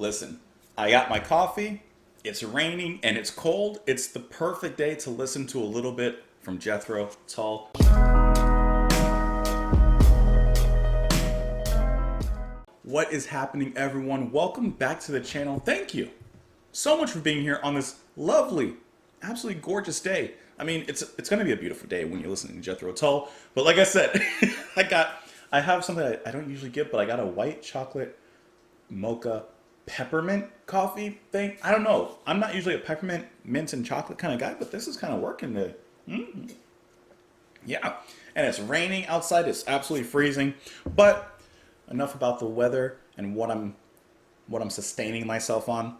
Listen, I got my coffee, it's raining, and it's cold. It's the perfect day to listen to a little bit from Jethro, Tull. What is happening, everyone? Welcome back to the channel. Thank you so much for being here on this lovely, absolutely gorgeous day. I mean, it's going to be a beautiful day when you're listening to Jethro Tull. But like I said, I have something I don't usually get, but I got a white chocolate mocha peppermint coffee thing. I don't know. I'm not usually a peppermint, mint, and chocolate kind of guy, but this is kind of working today. Yeah, and it's raining outside. It's absolutely freezing. But enough about the weather and what I'm sustaining myself on.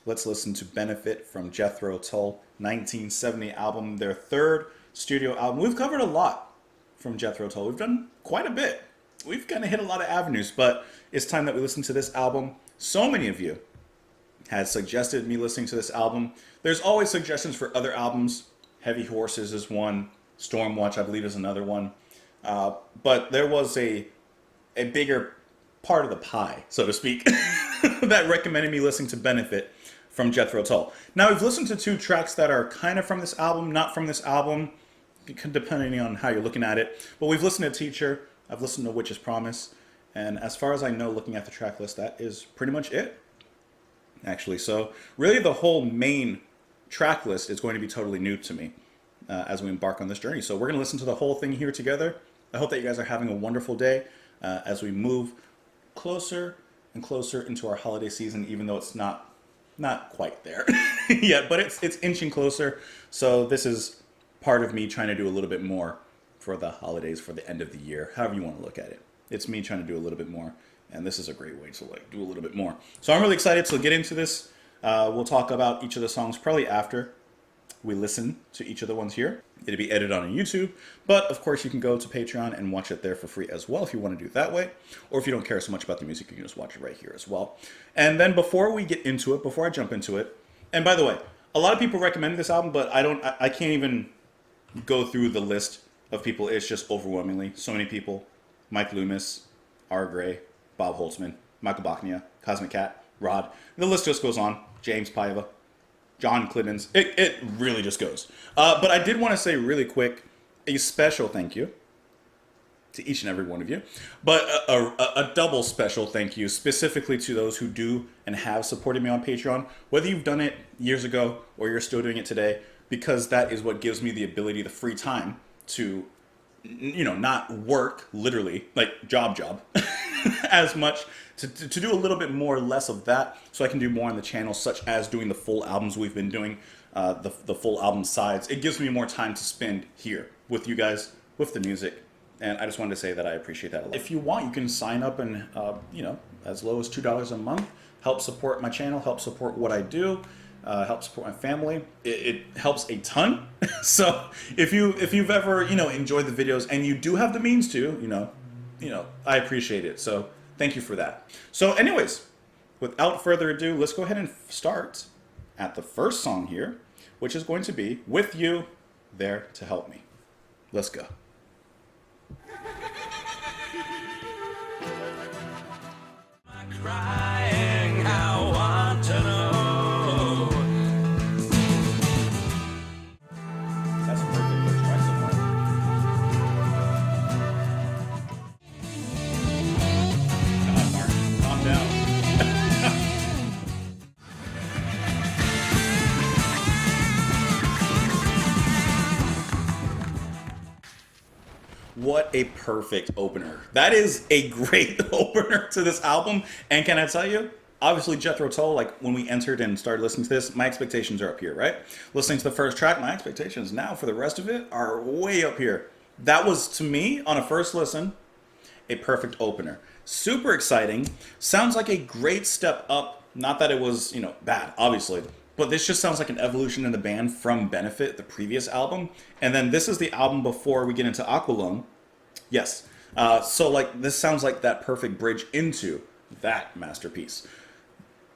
Let's listen to Benefit from Jethro Tull, 1970 album, their third studio album. We've covered a lot from Jethro Tull. We've done quite a bit. We've kind of hit a lot of avenues, but it's time that we listen to this album. So many of you had suggested me listening to this album. There's always suggestions for other albums. Heavy Horses is one. Stormwatch, I believe, is another one. But there was a bigger part of the pie, so to speak, that recommended me listening to Benefit from Jethro Tull. Now, we've listened to two tracks that are kind of from this album, not from this album, depending on how you're looking at it. But we've listened to Teacher. I've listened to Witch's Promise. And as far as I know, looking at the track list, that is pretty much it, actually. So really the whole main track list is going to be totally new to me as we embark on this journey. So we're going to listen to the whole thing here together. I hope that you guys are having a wonderful day as we move closer and closer into our holiday season, even though it's not quite there yet, but it's inching closer. So this is part of me trying to do a little bit more for the holidays, for the end of the year, however you want to look at it. It's me trying to do a little bit more, and this is a great way to do a little bit more. So I'm really excited to get into this. We'll talk about each of the songs probably after we listen to each of the ones here. It'll be edited on YouTube, but of course you can go to Patreon and watch it there for free as well if you want to do it that way. Or if you don't care so much about the music, you can just watch it right here as well. And then before we get into it, before I jump into it, and by the way, a lot of people recommended this album, but I can't even go through the list of people. It's just overwhelmingly so many people. Mike Loomis, R. Gray, Bob Holtzman, Michael Bachnia, Cosmic Cat, Rod. The list just goes on. James Paiva, John Cliddens. It really just goes. But I did want to say really quick a special thank you to each and every one of you. But a double special thank you specifically to those who do and have supported me on Patreon. Whether you've done it years ago or you're still doing it today, because that is what gives me the ability, the free time to not work literally like job as much, to do a little bit more less of that so I can do more on the channel, such as doing the full albums we've been doing, the full album sides. It gives me more time to spend here with you guys, with the music, and I just wanted to say that I appreciate that a lot. If you want, you can sign up and as low as $2 a month, help support my channel, help support what I do, help support my family. It helps a ton. So if you've ever enjoyed the videos and you do have the means to, I appreciate it. So thank you for that. So anyways, without further ado, let's go ahead and start at the first song here, which is going to be With You There to Help Me. Let's go. Crying, I want to know. That's perfect. Let's try some more. Come on, Mark. Calm down. What a perfect opener. That is a great opener to this album. And can I tell you, obviously Jethro Tull, like when we entered and started listening to this, my expectations are up here, right? Listening to the first track, my expectations now for the rest of it are way up here. That was, to me, on a first listen, a perfect opener. Super exciting. Sounds like a great step up. Not that it was, bad, obviously. But this just sounds like an evolution in the band from Benefit, the previous album. And then this is the album before we get into Aqualung. Yes. So like this sounds like that perfect bridge into that masterpiece.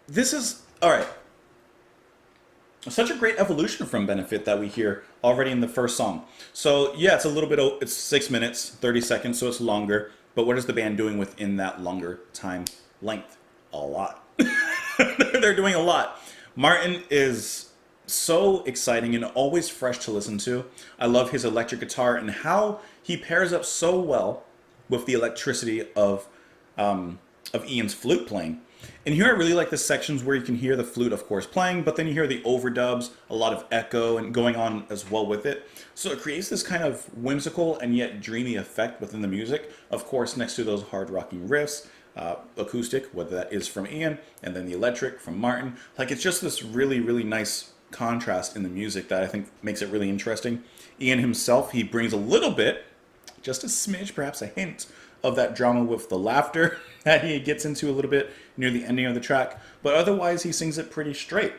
This is, all right. Such a great evolution from Benefit that we hear already in the first song. So yeah, it's a little bit, it's 6 minutes, 30 seconds, so it's longer. But what is the band doing within that longer time length? A lot. They're doing a lot. Martin is so exciting and always fresh to listen to. I love his electric guitar and how he pairs up so well with the electricity of Ian's flute playing. And here I really like the sections where you can hear the flute, of course, playing, but then you hear the overdubs, a lot of echo and going on as well with it. So it creates this kind of whimsical and yet dreamy effect within the music. Of course, next to those hard rocking riffs, acoustic, whether that is from Ian, and then the electric from Martin. Like it's just this really, really nice contrast in the music that I think makes it really interesting. Ian himself, he brings a little bit, just a smidge, perhaps a hint of that drama with the laughter that he gets into a little bit near the ending of the track, but otherwise he sings it pretty straight.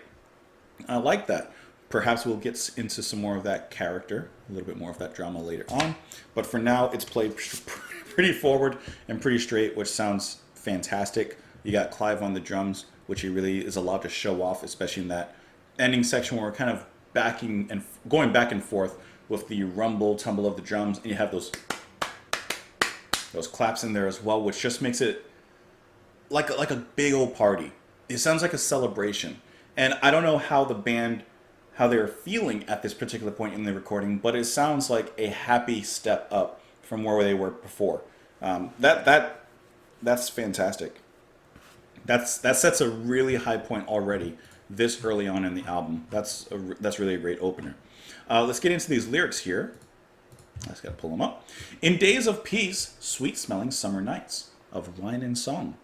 I like that. Perhaps we'll get into some more of that character, a little bit more of that drama later on, but for now it's played pretty forward and pretty straight, which sounds fantastic. You got Clive on the drums, which he really is allowed to show off, especially in that ending section where we're kind of backing and going back and forth with the rumble tumble of the drums, and you have those claps in there as well, which just makes it like a big old party. It sounds like a celebration. And I don't know how the band, how they're feeling at this particular point in the recording, but it sounds like a happy step up from where they were before. That's fantastic. That sets a really high point already this early on in the album. That's really a great opener. Let's get into these lyrics here. I just gotta pull them up. In days of peace, sweet-smelling summer nights, of wine and song,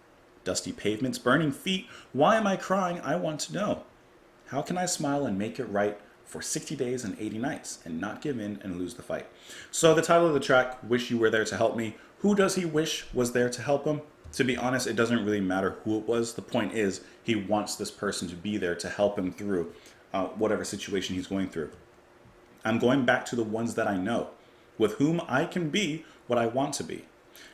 dusty pavements, burning feet, why am I crying? I want to know. How can I smile and make it right for 60 days and 80 nights and not give in and lose the fight? So the title of the track, Wish You Were There to Help Me. Who does he wish was there to help him? To be honest, it doesn't really matter who it was. The point is, he wants this person to be there to help him through whatever situation he's going through. I'm going back to the ones that I know, with whom I can be what I want to be.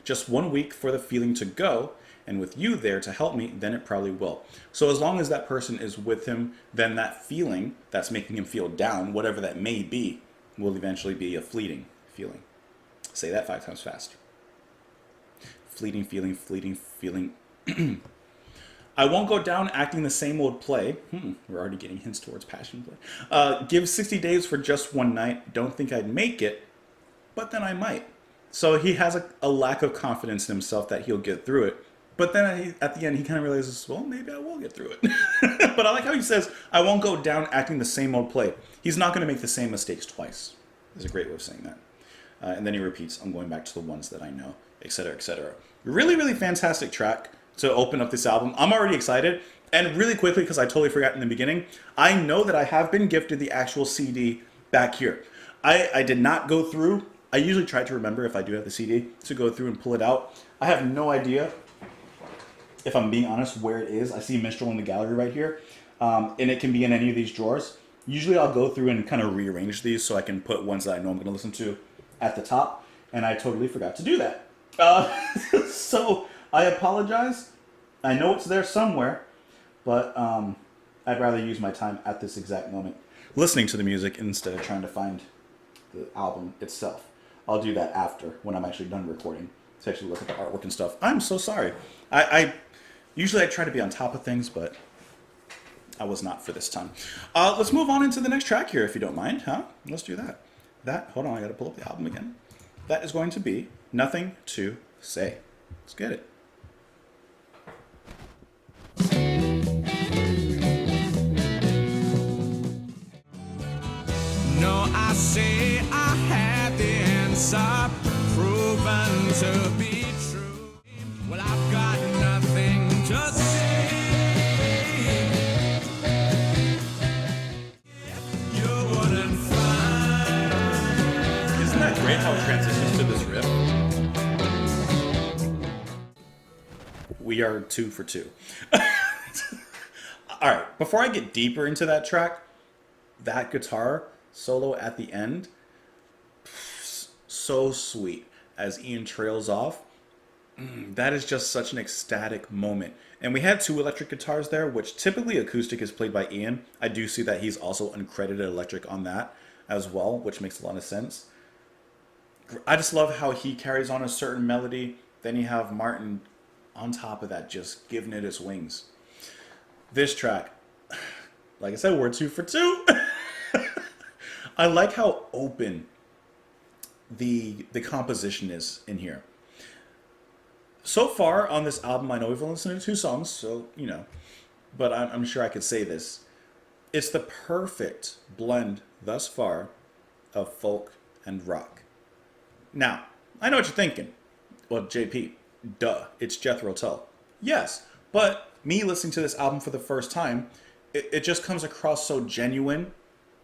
Just 1 week for the feeling to go, and with you there to help me, then it probably will. So as long as that person is with him, then that feeling that's making him feel down, whatever that may be, will eventually be a fleeting feeling. Say that 5 times fast. Fleeting feeling, fleeting feeling. I won't go down acting the same old play. We're already getting hints towards passion play. Give 60 days for just one night. Don't think I'd make it, but then I might. So he has a lack of confidence in himself that he'll get through it. But then at the end, he kind of realizes, well, maybe I will get through it. But I like how he says, I won't go down acting the same old play. He's not going to make the same mistakes twice. There's a great way of saying that. And then he repeats, I'm going back to the ones that I know, etc., etc. Really, really fantastic track to open up this album. I'm already excited. And really quickly, because I totally forgot in the beginning, I know that I have been gifted the actual CD back here. I did not go through. I usually try to remember if I do have the CD to go through and pull it out. I have no idea, if I'm being honest, where it is. I see Minstrel in the gallery right here. And it can be in any of these drawers. Usually I'll go through and kind of rearrange these so I can put ones that I know I'm going to listen to at the top. And I totally forgot to do that. So I apologize. I know it's there somewhere. But I'd rather use my time at this exact moment listening to the music instead of trying to find the album itself. I'll do that after, when I'm actually done recording, to actually look at the artwork and stuff. I'm so sorry. I usually try to be on top of things, but I was not for this time. Let's move on into the next track here, if you don't mind, huh? Let's do that. Hold on, I gotta pull up the album again. That is going to be Nothing to Say. Let's get it. No, I say I had the answer, proven to be true. Well, I've got nothing to say. You wouldn't find. Isn't that great how it transitions to this riff? We are 2 for 2. Alright, before I get deeper into that track, that guitar solo at the end, so sweet as Ian trails off. That is just such an ecstatic moment. And we had 2 electric guitars there, which typically acoustic is played by Ian. I do see that he's also uncredited electric on that as well, which makes a lot of sense. I just love how he carries on a certain melody. Then you have Martin on top of that, just giving it its wings. This track, like I said, we're 2 for 2. I like how open the composition is in here. So far on this album, I know we've only listened to 2 songs, so, you know, but I'm sure I could say this. It's the perfect blend thus far of folk and rock. Now, I know what you're thinking. Well, JP, duh, it's Jethro Tull. Yes, but me listening to this album for the first time, it just comes across so genuine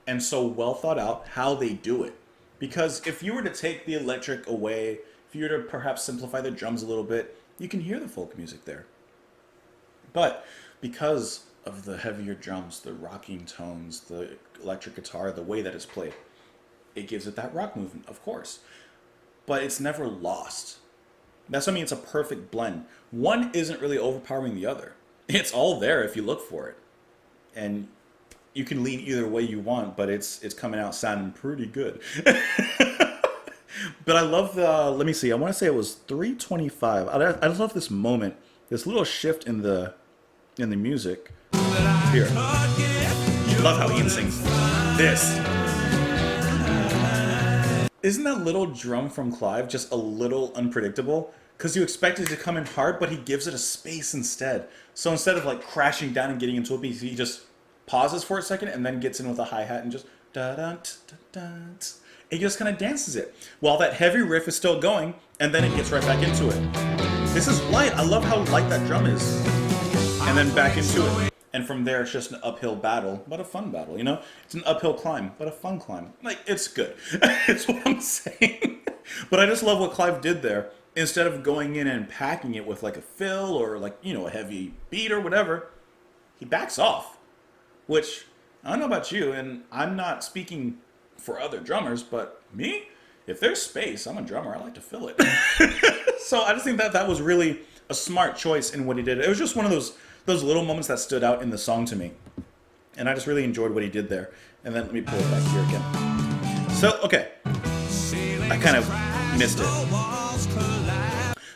and so well thought out how they do it. Because if you were to take the electric away, if you were to perhaps simplify the drums a little bit, you can hear the folk music there. But because of the heavier drums, the rocking tones, the electric guitar, the way that it's played, it gives it that rock movement, of course. But it's never lost. That's what I mean, it's a perfect blend. One isn't really overpowering the other. It's all there if you look for it. And you can lean either way you want, but it's coming out sounding pretty good. But I love the, let me see, I want to say it was 325. I just love this moment, this little shift in the music. Here. Love how Ian sings this. Isn't that little drum from Clive just a little unpredictable? Because you expect it to come in hard, but he gives it a space instead. So instead of like crashing down and getting into a beat, he just pauses for a second and then gets in with a hi-hat and just da-da-da-da-da. He just kind of dances it while that heavy riff is still going, and then it gets right back into it. This is light. I love how light that drum is. And then back into it. And from there, it's just an uphill battle, but a fun battle, you know? It's an uphill climb, but a fun climb. Like, it's good. It's what I'm saying. But I just love what Clive did there. Instead of going in and packing it with like a fill or like, you know, a heavy beat or whatever, he backs off. Which, I don't know about you, and I'm not speaking for other drummers, but me, if there's space, I'm a drummer. I like to fill it. So I just think that was really a smart choice in what he did. It was just one of those little moments that stood out in the song to me. And I just really enjoyed what he did there. And then let me pull it back here again. So, okay. I kind of missed it.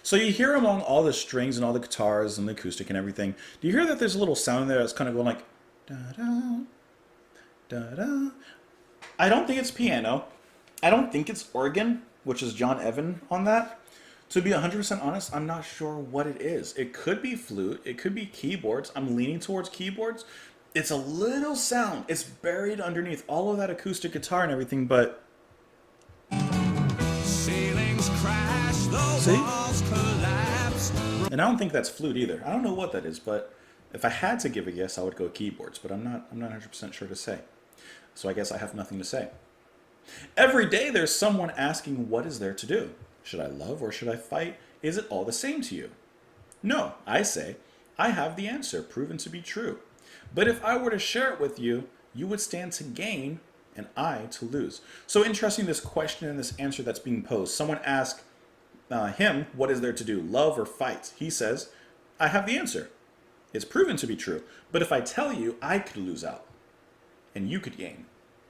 So you hear along all the strings and all the guitars and the acoustic and everything. Do you hear that there's a little sound there that's kind of going like da-da, da-da? I don't think it's piano. I don't think it's organ, which is John Evan on that. To be 100% honest, I'm not sure what it is. It could be flute. It could be keyboards. I'm leaning towards keyboards. It's a little sound. It's buried underneath all of that acoustic guitar and everything, but... Ceilings crash, the See? walls collapse. And I don't think that's flute either. I don't know what that is, but if I had to give a guess, I would go keyboards, but I'm not 100% sure to say. So I guess I have nothing to say. Every day there's someone asking, what is there to do? Should I love or should I fight? Is it all the same to you? No, I say, I have the answer, proven to be true. But if I were to share it with you, you would stand to gain and I to lose. So interesting, this question and this answer that's being posed. Someone asked him, what is there to do, love or fight? He says, I have the answer. It's proven to be true. But if I tell you, I could lose out and you could gain.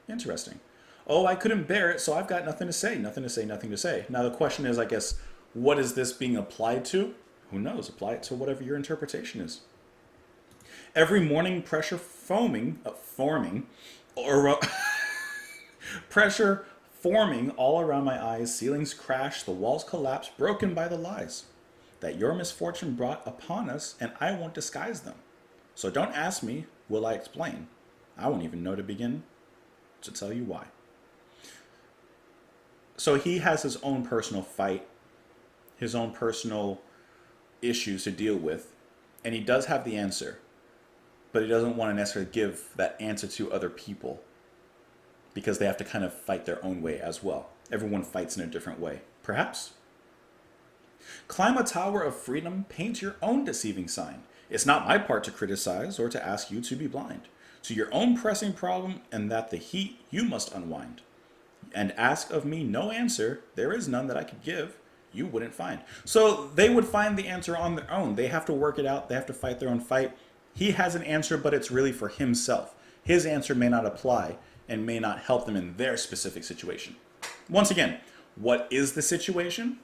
Interesting. Oh, I couldn't bear it, so I've got nothing to say, nothing to say, nothing to say. Now the question is, I guess, what is this being applied to? Who knows? Apply it to whatever your interpretation is. Every morning, pressure forming all around my eyes, ceilings crash, the walls collapse, broken by the lies that your misfortune brought upon us, and I won't disguise them. So don't ask me, will I explain? I won't even know to begin to tell you why. So he has his own personal fight, his own personal issues to deal with, and he does have the answer, but he doesn't want to necessarily give that answer to other people because they have to kind of fight their own way as well. Everyone fights in a different way, perhaps. Climb a tower of freedom, paint your own deceiving sign. It's not my part to criticize or to ask you to be blind to your own pressing problem, and that the heat you must unwind. And ask of me no answer, there is none that I could give, you wouldn't find. So they would find the answer on their own. They have to work it out. They have to fight their own fight. He has an answer, but it's really for himself. His answer may not apply and may not help them in their specific situation. Once again, what is the situation?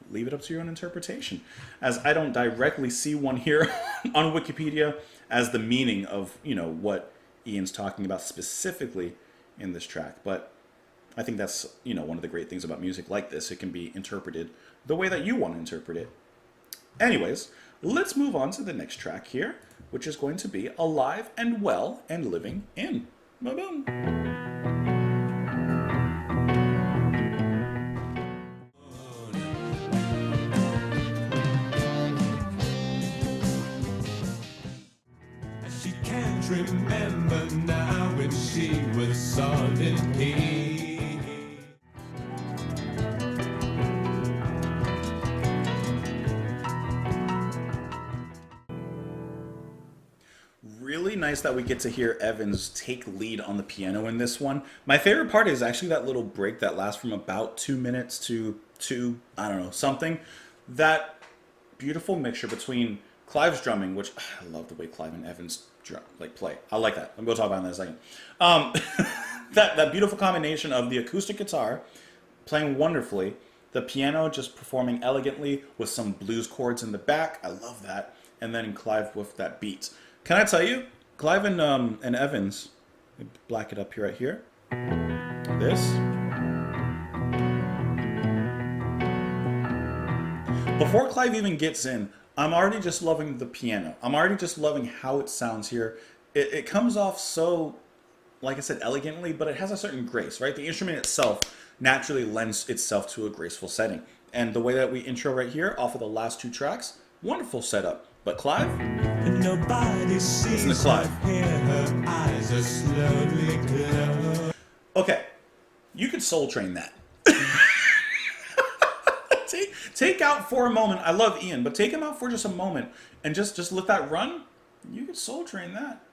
leave it up to your own interpretation. As I don't directly see one here on Wikipedia as the meaning of, what Ian's talking about specifically in this track. But I think that's, one of the great things about music like this. It can be interpreted the way that you want to interpret it. Anyways, let's move on to the next track here, which is going to be Alive and Well and Living In. Boom. She can't remember now when she was solid pea. Really nice that we get to hear Evans take lead on the piano in this one. My favorite part is actually that little break that lasts from about 2 minutes to something. That beautiful mixture between Clive's drumming, which I love the way Clive and Evans play. I like that. I'm going to talk about it in a second. That beautiful combination of the acoustic guitar playing wonderfully, the piano just performing elegantly with some blues chords in the back. I love that. And then Clive with that beat. Can I tell you, Clive and Evans, let me black it up here, right here. This. Before Clive even gets in, I'm already just loving the piano. I'm already just loving how it sounds here. It comes off so, like I said, elegantly, but it has a certain grace, right? The instrument itself naturally lends itself to a graceful setting. And the way that we intro right here off of the last 2 tracks, wonderful setup. But Clive? Nobody sees listen to Clive. Her eyes are slowly closed. Okay, you could soul train that. Take out for a moment. I love Ian, but take him out for just a moment and just let that run. You could soul train that.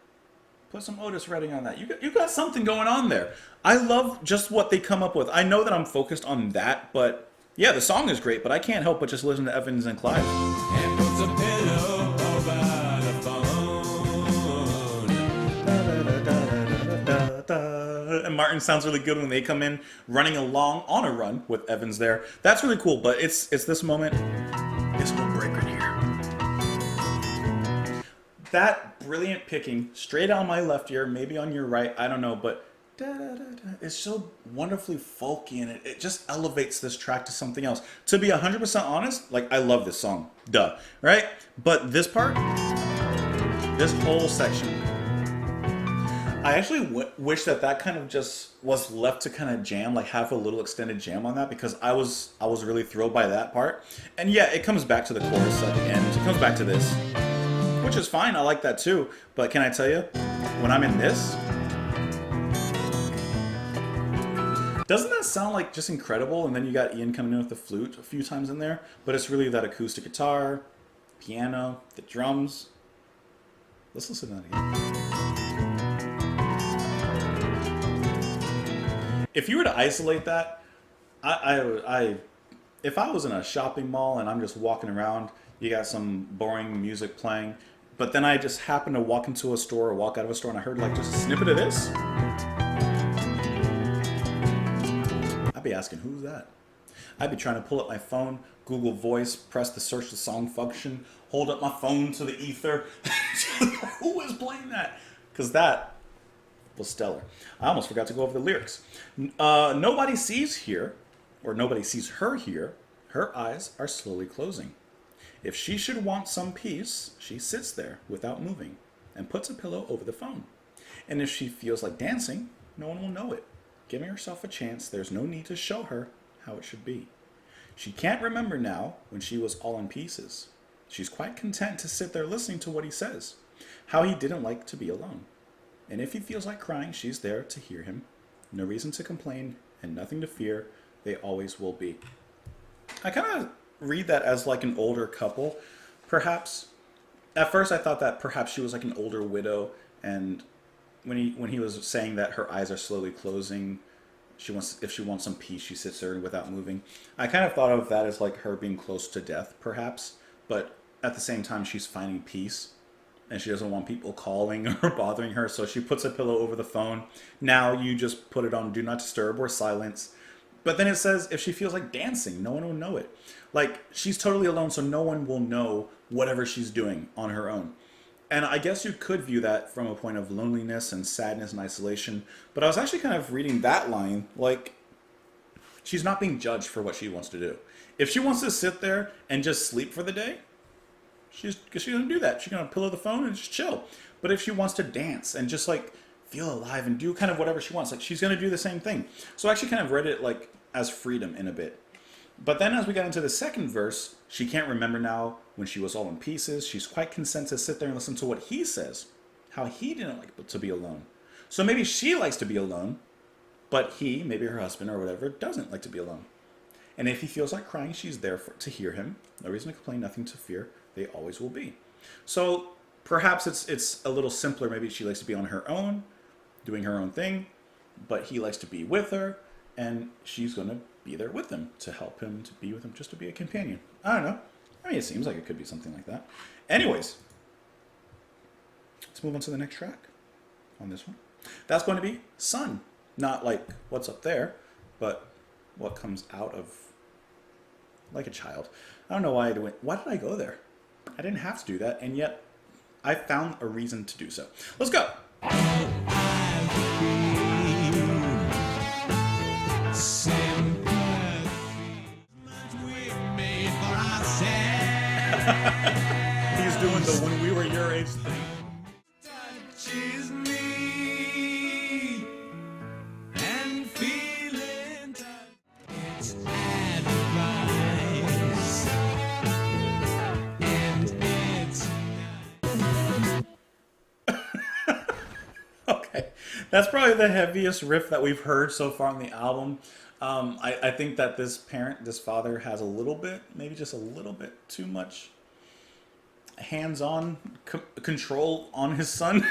Put some Otis Redding on that. You got something going on there. I love just what they come up with. I know that I'm focused on that, but yeah, the song is great, but I can't help but just listen to Evans and Clive. And puts a pillow over the phone. And Martin sounds really good when they come in running along on a run with Evans there. That's really cool, but it's this moment, this little break right here. That brilliant picking straight on my left ear, maybe on your right, I don't know, but it's so wonderfully folky, and it just elevates this track to something else. To be 100% honest, I love this song, duh, right? But this part, this whole section, I actually wish that kind of just was left to kind of jam, have a little extended jam on that, because I was really thrilled by that part. And yeah, it comes back to the chorus at the end. It comes back to this, which is fine. I like that too. But can I tell you, when I'm in this, doesn't that sound just incredible? And then you got Ian coming in with the flute a few times in there, but it's really that acoustic guitar, piano, the drums. Let's listen to that again. If you were to isolate that, if I was in a shopping mall and I'm just walking around, you got some boring music playing, but then I just happen to walk into a store or walk out of a store and I heard just a snippet of this, I'd be asking, who's that? I'd be trying to pull up my phone, Google Voice, press the search the song function, hold up my phone to the ether. Who is playing that? Because that was stellar. I almost forgot to go over the lyrics. Nobody sees here, or nobody sees her here. Her eyes are slowly closing. If she should want some peace, she sits there without moving and puts a pillow over the phone. And if she feels like dancing, no one will know it. Giving herself a chance, there's no need to show her how it should be. She can't remember now when she was all in pieces. She's quite content to sit there listening to what he says, how he didn't like to be alone. And if he feels like crying, she's there to hear him. No reason to complain and nothing to fear. They always will be. I kind of read that as an older couple, perhaps. At first I thought that perhaps she was an older widow, and when he was saying that her eyes are slowly closing, if she wants some peace, she sits there without moving. I kind of thought of that as her being close to death, perhaps. But at the same time, she's finding peace. And she doesn't want people calling or bothering her, so she puts a pillow over the phone. Now you just put it on Do Not Disturb or Silence. But then it says if she feels like dancing, no one will know it. Like, she's totally alone, so no one will know whatever she's doing on her own. And I guess you could view that from a point of loneliness and sadness and isolation. But I was actually kind of reading that line like she's not being judged for what she wants to do. If she wants to sit there and just sleep for the day, she's gonna do that. She's gonna pillow the phone and just chill. But if she wants to dance and just like feel alive and do kind of whatever she wants, like she's gonna do the same thing. So I actually kind of read it like as freedom in a bit. But then as we got into the second verse, she can't remember now when she was all in pieces. She's quite content to sit there and listen to what he says, how he didn't like to be alone. So maybe she likes to be alone, but he, maybe her husband or whatever, doesn't like to be alone. And if he feels like crying, she's there to hear him. No reason to complain, nothing to fear. They always will be. So perhaps it's a little simpler. Maybe she likes to be on her own, doing her own thing, but he likes to be with her, and she's going to be there with him to help him, to be with him, just to be a companion. I don't know. I mean, it seems like it could be something like that. Anyways, let's move on to the next track on this one. That's going to be Sun. Not like what's up there, but what comes out of like a child. I don't know why why did I go there? I didn't have to do that, and yet I found a reason to do so. Let's go. He's doing the when we were your age thing. Touches me and feeling touch. It's advice and it's Okay, that's probably the heaviest riff that we've heard so far on the album. I think that this father, has a little bit, maybe just a little bit too much hands-on control on his son.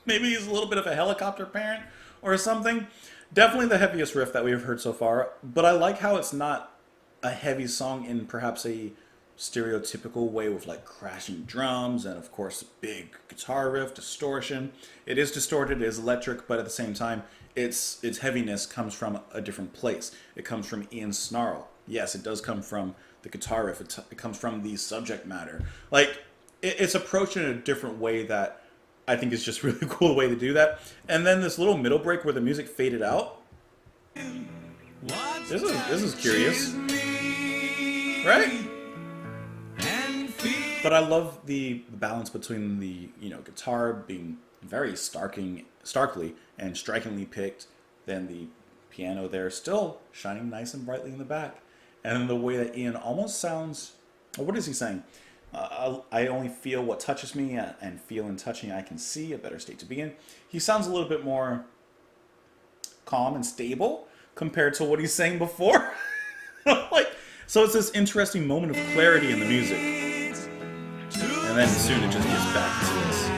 Maybe he's a little bit of a helicopter parent or something. Definitely the heaviest riff that we've heard so far. But I like how it's not a heavy song in perhaps a stereotypical way with like crashing drums and of course big guitar riff, distortion. It is distorted, it is electric, but at the same time its heaviness comes from a different place. It comes from Ian's snarl. Yes, it does come from the guitar riff. It comes from the subject matter. Like it's approached in a different way that I think is just really cool way to do that. And then this little middle break where the music faded out. This is curious, right? But I love the balance between the guitar being very starkly and strikingly picked, then the piano there still shining nice and brightly in the back, and then the way that Ian almost sounds. What is he saying? I only feel what touches me, and feel in touching I can see a better state to be in. He sounds a little bit more calm and stable compared to what he's saying before. So it's this interesting moment of clarity in the music. And then soon it just gets back to this.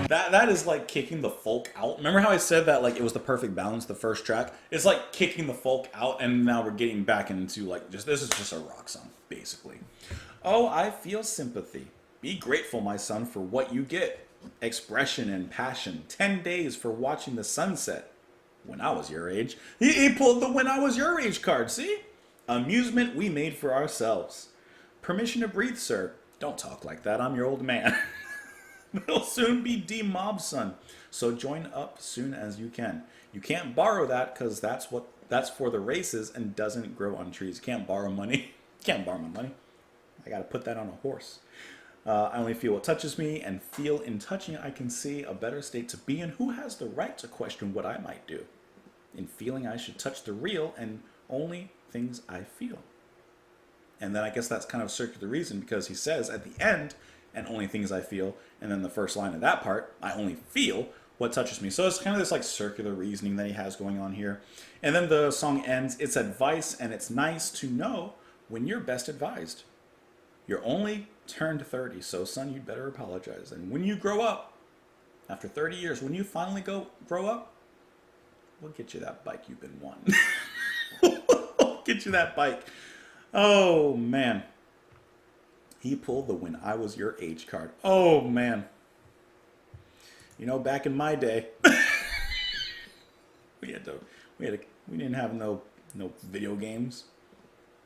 That is like kicking the folk out. Remember how I said that like it was the perfect balance, the first track? It's like kicking the folk out, and now we're getting back into like this is just a rock song, basically. Oh, I feel sympathy. Be grateful, my son, for what you get. Expression and passion. 10 days for watching the sunset. When I was your age. He pulled the when I was your age card, see? Amusement we made for ourselves. Permission to breathe, sir. Don't talk like that, I'm your old man. We'll soon be D-Mob, son. So join up soon as you can. You can't borrow that because that's for the races and doesn't grow on trees. You can't borrow money. Can't borrow my money. I gotta put that on a horse. I only feel what touches me, and feel in touching I can see a better state to be in. Who has the right to question what I might do? In feeling I should touch the real and only things I feel. And then I guess that's kind of circular reason, because he says at the end, and only things I feel, and then the first line of that part, I only feel what touches me. So it's kind of this like circular reasoning that he has going on here. And then the song ends, it's advice and it's nice to know when you're best advised. You're only turned 30, so son, you'd better apologize. And when you grow up, after 30 years, when you finally grow up, we'll get you that bike you've been wanting. We'll get you that bike. Oh, man. He pulled the when I was your age card. Oh, man. You know, back in my day, we had to We didn't have no video games.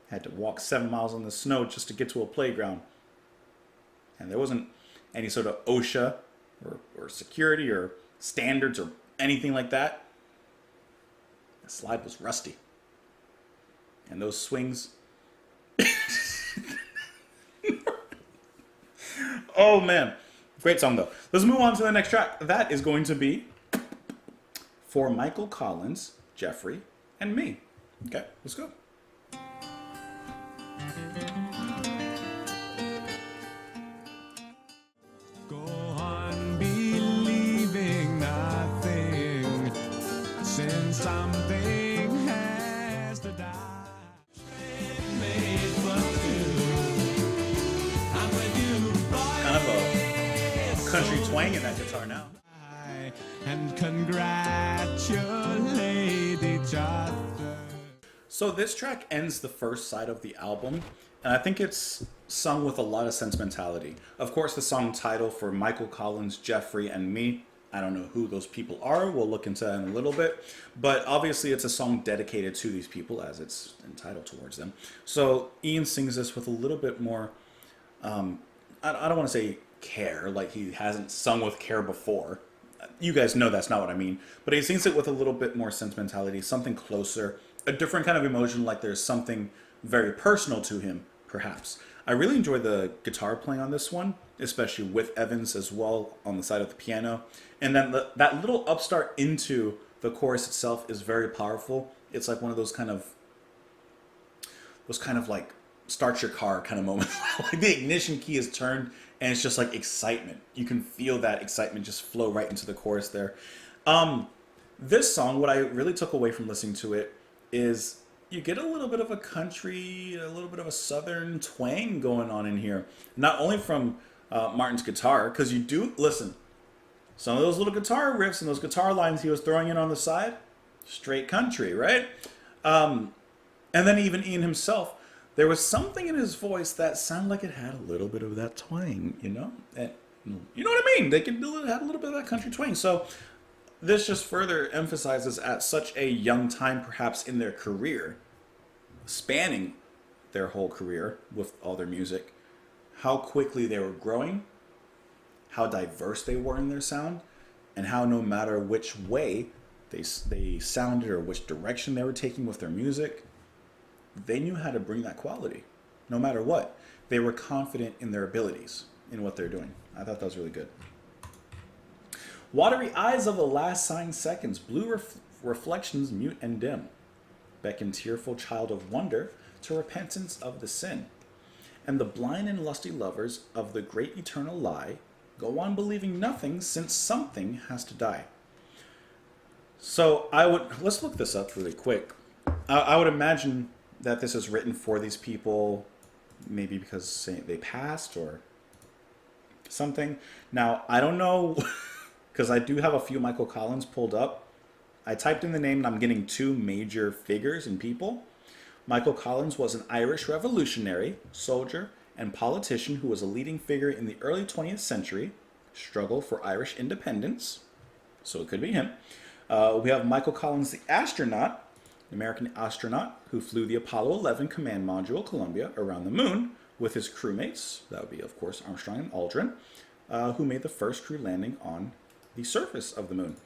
Had to walk 7 miles in the snow just to get to a playground. And there wasn't any sort of OSHA or security or standards or anything like that. The slide was rusty. And those swings. Oh man. Great song though. Let's move on to the next track. That is going to be For Michael Collins, Jeffrey, and Me. Okay, let's go. Go on believing nothing, since something has to die. Made for two. I'm with you, boy. Kind of a country twang in that guitar now. And congratulate each other. So this track ends the first side of the album, and I think it's sung with a lot of sentimentality. Of course, the song title For Michael Collins, Jeffrey, and Me, I don't know who those people are. We'll look into that in a little bit. But obviously, it's a song dedicated to these people as it's entitled towards them. So Ian sings this with a little bit more, I don't want to say care, like he hasn't sung with care before. You guys know that's not what I mean. But he sings it with a little bit more sentimentality, something closer, a different kind of emotion, like there's something very personal to him, perhaps. I really enjoy the guitar playing on this one, especially with Evans as well on the side of the piano. And then that little upstart into the chorus itself is very powerful. It's like one of those kind of like start your car kind of moments. Like the ignition key is turned and it's just like excitement. You can feel that excitement just flow right into the chorus there. This song, what I really took away from listening to it is you get a little bit of a country, a little bit of a southern twang going on in here. Not only from Martin's guitar, because you do, listen, some of those little guitar riffs and those guitar lines he was throwing in on the side, straight country, right? And then even Ian himself, there was something in his voice that sounded like it had a little bit of that twang, you know? And, you know what I mean? They could have a little bit of that country twang. So this just further emphasizes at such a young time, perhaps in their career, spanning their whole career with all their music, how quickly they were growing, how diverse they were in their sound, and how no matter which way they sounded or which direction they were taking with their music, they knew how to bring that quality, no matter what. They were confident in their abilities, in what they're doing. I thought that was really good. Watery eyes of the last sighing seconds, blue reflections mute and dim, beckon tearful child of wonder to repentance of the sin. And the blind and lusty lovers of the great eternal lie go on believing nothing, since something has to die. So let's look this up really quick. I would imagine that this is written for these people, maybe because they passed or something. Now, I don't know, because I do have a few Michael Collins pulled up. I typed in the name and I'm getting two major figures and people. Michael Collins was an Irish revolutionary, soldier, and politician who was a leading figure in the early 20th century struggle for Irish independence. So it could be him. We have Michael Collins, the astronaut, an American astronaut who flew the Apollo 11 command module Columbia around the moon with his crewmates. That would be, of course, Armstrong and Aldrin, who made the first crew landing on the surface of the moon.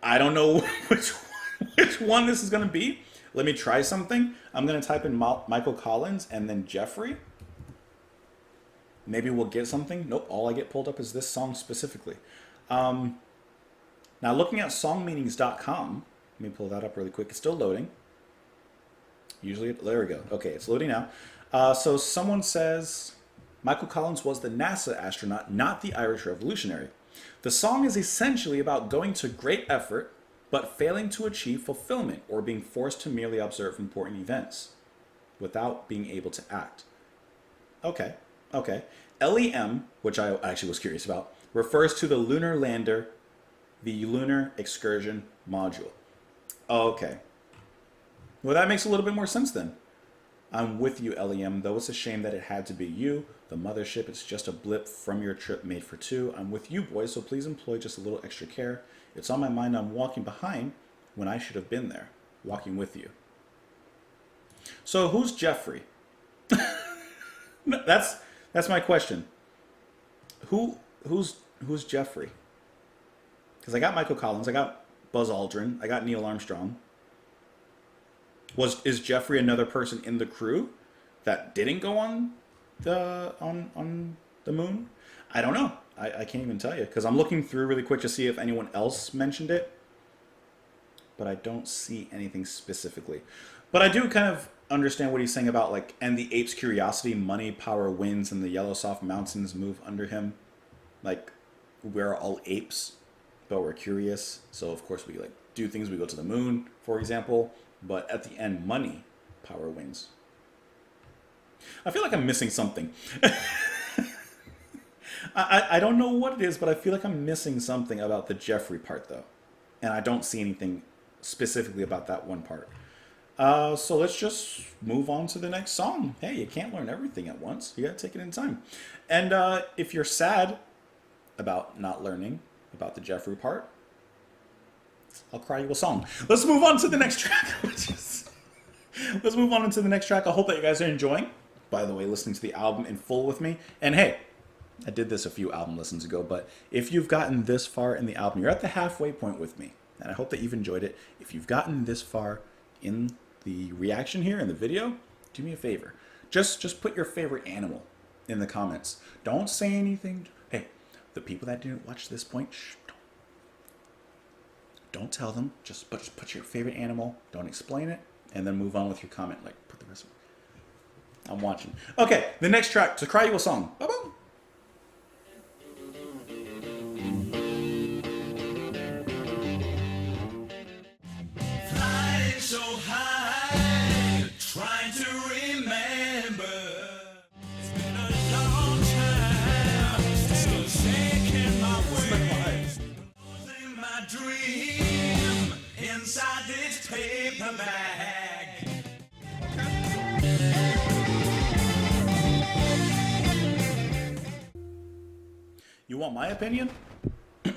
I don't know which one this is going to be. Let me try something. I'm going to type in Michael Collins and then Jeffrey. Maybe we'll get something. Nope, all I get pulled up is this song specifically. Now, looking at songmeanings.com, let me pull that up really quick. It's still loading. Usually, there we go. Okay, it's loading now. So someone says, Michael Collins was the NASA astronaut, not the Irish revolutionary. The song is essentially about going to great effort, but failing to achieve fulfillment or being forced to merely observe important events without being able to act. Okay. LEM, which I actually was curious about, refers to the lunar lander, the lunar excursion module. Okay. Well, that makes a little bit more sense then. I'm with you, LEM, though it's a shame that it had to be you. The mothership, it's just a blip from your trip made for two. I'm with you, boys, so please employ just a little extra care. It's on my mind I'm walking behind when I should have been there. walking with you. So who's Jeffrey? That's my question. Who's Jeffrey? Because I got Michael Collins, I got Buzz Aldrin, I got Neil Armstrong. Is Jeffrey another person in the crew that didn't go on the moon? I don't know. I can't even tell you because I'm looking through really quick to see if anyone else mentioned it, but I don't see anything specifically. But I do kind of understand what he's saying about like, and the ape's curiosity, money, power wins, and the yellow soft mountains move under him. Like, we're all apes, but we're curious. So of course we like do things. We go to the moon, for example. But at the end, money, power wins. I feel like I'm missing something. I don't know what it is, but I feel like I'm missing something about the Jeffrey part, though. And I don't see anything specifically about that one part. So let's just move on to the next song. Hey, you can't learn everything at once. You gotta take it in time. And if you're sad about not learning about the Jeffrey part, I'll cry you a song. Let's move on to the next track. Let's move on into the next track. I hope that you guys are enjoying. By the way, listening to the album in full with me. And hey, I did this a few album listens ago, but if you've gotten this far in the album, you're at the halfway point with me. And I hope that you've enjoyed it. If you've gotten this far in the reaction here in the video, do me a favor. Just put your favorite animal in the comments. Don't say anything. Hey, the people that didn't watch this point, don't tell them. Just put your favorite animal. Don't explain it. And then move on with your comment. Like, put the rest of it. I'm watching. Okay, the next track, To Cry You a Song. Bye-bye. Flying so high, trying to remember. It's been a long time, still shaking my wings. Losing my dream inside this paper bag. You want my opinion? Well,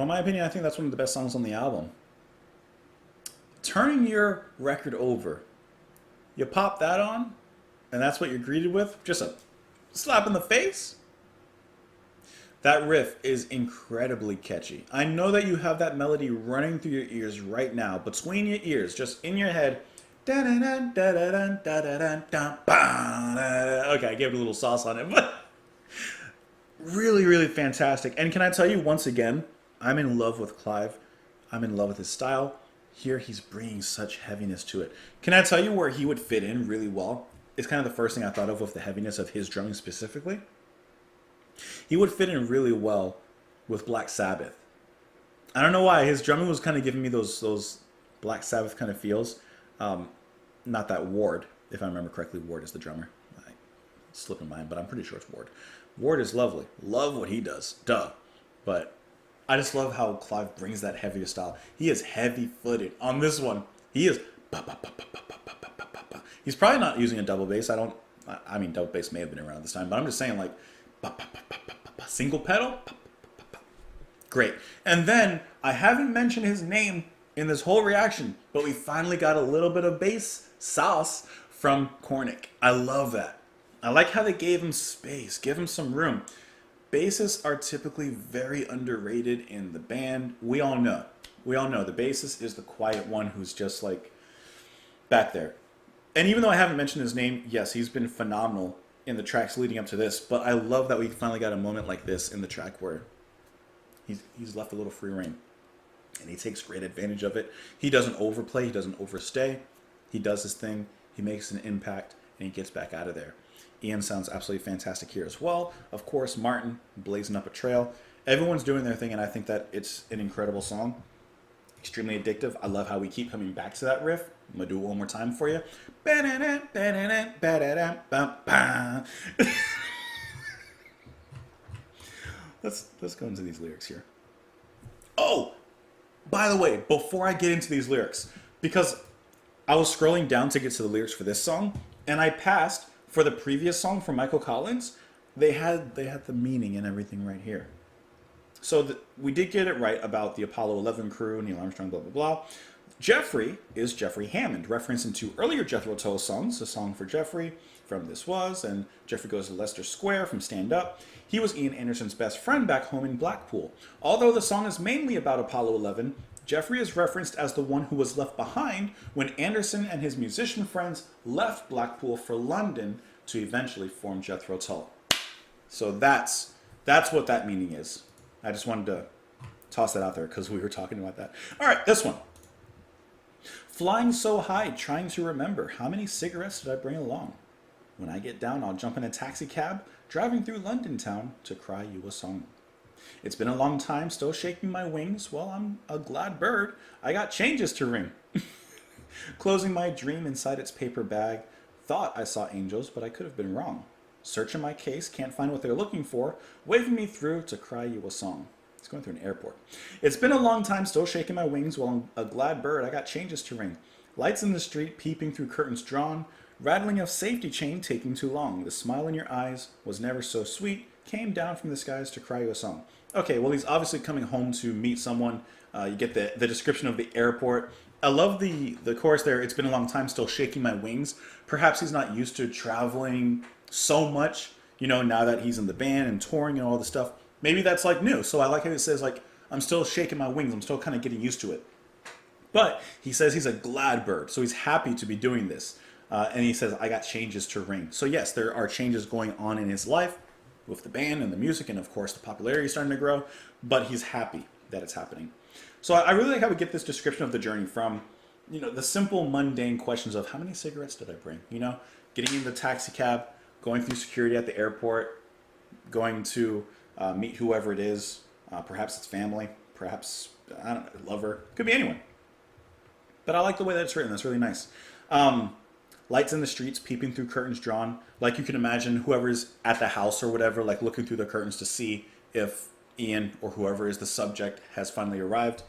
in my opinion, I think that's one of the best songs on the album. Turning your record over. You pop that on, and that's what you're greeted with? Just a slap in the face? That riff is incredibly catchy. I know that you have that melody running through your ears right now, between your ears, just in your head. Okay, I gave it a little sauce on it, but really, really fantastic. And can I tell you once again, I'm in love with Clive. I'm in love with his style. Here, he's bringing such heaviness to it. Can I tell you where he would fit in really well? It's kind of the first thing I thought of with the heaviness of his drumming specifically. He would fit in really well with Black Sabbath. I don't know why. His drumming was kind of giving me those Black Sabbath kind of feels. Not that Ward, if I remember correctly, Ward is the drummer. I slip in mind, but I'm pretty sure it's Ward. Ward is lovely. Love what he does. Duh. But I just love how Clive brings that heavier style. He is heavy-footed on this one. He is. He's probably not using a double bass. I mean, double bass may have been around this time, but I'm just saying, like, single pedal. Great. And then I haven't mentioned his name in this whole reaction, but we finally got a little bit of bass sauce from Cornick. I love that. I like how they gave him space, give him some room. Bassists are typically very underrated in the band. We all know the bassist is the quiet one who's just like back there. And even though I haven't mentioned his name, yes, he's been phenomenal in the tracks leading up to this, but I love that we finally got a moment like this in the track where he's left a little free rein. And he takes great advantage of it. He doesn't overplay, he doesn't overstay. He does his thing, he makes an impact, and he gets back out of there. Ian sounds absolutely fantastic here as well. Of course, Martin blazing up a trail. Everyone's doing their thing, and I think that it's an incredible song. Extremely addictive. I love how we keep coming back to that riff. I'm going to do it one more time for you. Let's go into these lyrics here. Oh, by the way, before I get into these lyrics, because I was scrolling down to get to the lyrics for this song, and I passed for the previous song from Michael Collins. They had the meaning and everything right here. So we did get it right about the Apollo 11 crew, Neil Armstrong, blah, blah, blah. Jeffrey is Jeffrey Hammond, referencing to earlier Jethro Tull songs, a song for Jeffrey from This Was, and Jeffrey Goes to Leicester Square from Stand Up. He was Ian Anderson's best friend back home in Blackpool. Although the song is mainly about Apollo 11, Jeffrey is referenced as the one who was left behind when Anderson and his musician friends left Blackpool for London to eventually form Jethro Tull. So that's what that meaning is. I just wanted to toss that out there because we were talking about that. All right, this one. Flying so high, trying to remember, how many cigarettes did I bring along? When I get down, I'll jump in a taxi cab, driving through London town to cry you a song. It's been a long time, still shaking my wings. Well, I'm a glad bird. I got changes to ring. Closing my dream inside its paper bag. Thought I saw angels, but I could have been wrong. Searching my case, can't find what they're looking for. Waving me through to cry you a song. It's going through an airport. It's been a long time, still shaking my wings. Well, I'm a glad bird. I got changes to ring. Lights in the street, peeping through curtains drawn. Rattling of safety chain taking too long. The smile in your eyes was never so sweet. Came down from the skies to cry you a song. Okay, well, he's obviously coming home to meet someone. You get the description of the airport. I love the chorus there. It's been a long time, still shaking my wings. Perhaps he's not used to traveling so much, now that he's in the band and touring and all this stuff. Maybe that's like new. So I like how it says, like, I'm still shaking my wings. I'm still kind of getting used to it. But he says he's a glad bird. So he's happy to be doing this. And he says, I got changes to ring. So yes, there are changes going on in his life with the band and the music. And of course, the popularity is starting to grow. But he's happy that it's happening. So I really like how we get this description of the journey from, the simple, mundane questions of how many cigarettes did I bring? Getting in the taxi cab, going through security at the airport, going to meet whoever it is. Perhaps it's family, perhaps, I don't know, lover. Could be anyone. But I like the way that it's written. That's really nice. Lights in the streets, peeping through curtains drawn. Like you can imagine whoever's at the house or whatever, like looking through the curtains to see if Ian or whoever is the subject has finally arrived.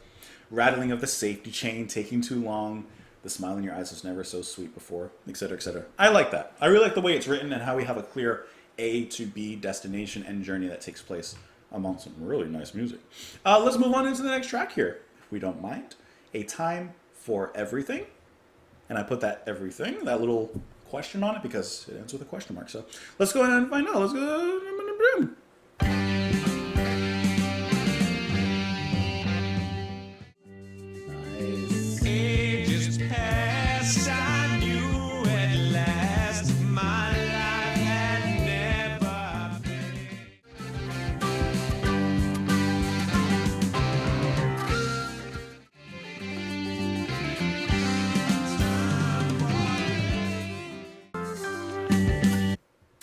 Rattling of the safety chain, taking too long. The smile in your eyes was never so sweet before, etc., etc. I like that. I really like the way it's written and how we have a clear A to B destination and journey that takes place among some really nice music. Let's move on into the next track here, if we don't mind. A Time for Everything. And I put that everything, that little question on it because it ends with a question mark. So let's go ahead and find out. Let's go. Nice. Ages past, I knew at last my life had never been.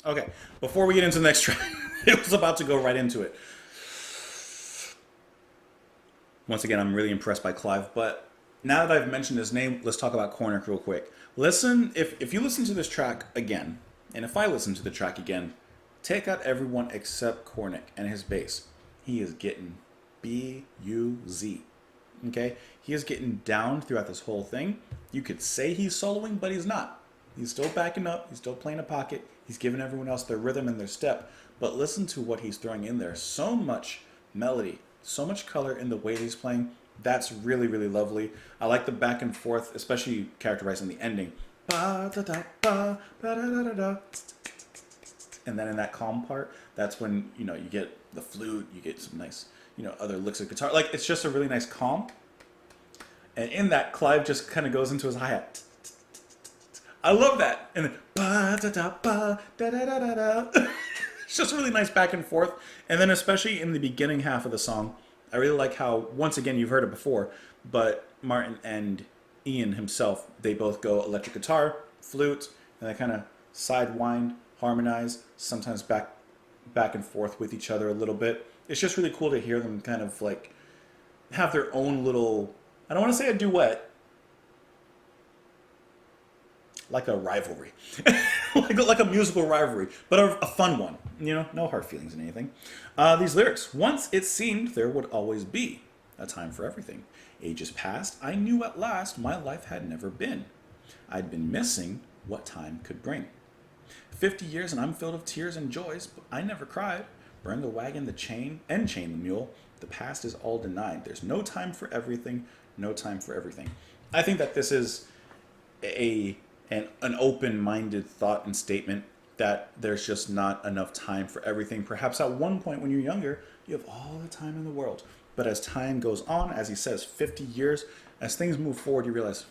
Okay, before we get into the next track, it was about to go right into it. Once again, I'm really impressed by Clive, but now that I've mentioned his name, let's talk about Cornick real quick. Listen, if you listen to this track again, and if I listen to the track again, take out everyone except Cornick and his bass. He is getting B-U-Z. Okay? He is getting down throughout this whole thing. You could say he's soloing, but he's not. He's still backing up. He's still playing a pocket. He's giving everyone else their rhythm and their step. But listen to what he's throwing in there. So much melody, so much color in the way he's playing. That's really, really lovely. I like the back and forth, especially characterized in the ending. Ba, da, da, ba, ba, da, da, da, da. And then in that calm part, that's when, you get the flute, you get some nice, other licks of guitar. Like, it's just a really nice calm. And in that, Clive just kind of goes into his hi-hat. I love that. And then, ba, da, da, ba, da, da, da, da, da. It's just really nice back and forth. And then especially in the beginning half of the song, I really like how, once again, you've heard it before, but Martin and Ian himself, they both go electric guitar, flute, and they kind of sidewind, harmonize, sometimes back and forth with each other a little bit. It's just really cool to hear them kind of like have their own little, I don't want to say a duet, like a rivalry, like a musical rivalry, but a fun one, no hard feelings in anything. These lyrics, once it seemed there would always be a time for everything. Ages passed, I knew at last my life had never been. I'd been missing what time could bring. 50 years and I'm filled of tears and joys, but I never cried. Burn the wagon, the chain, and chain the mule. The past is all denied. There's no time for everything, no time for everything. I think that this is an open-minded thought and statement that there's just not enough time for everything. Perhaps at one point when you're younger, you have all the time in the world. But as time goes on, as he says, 50 years, as things move forward, you realize,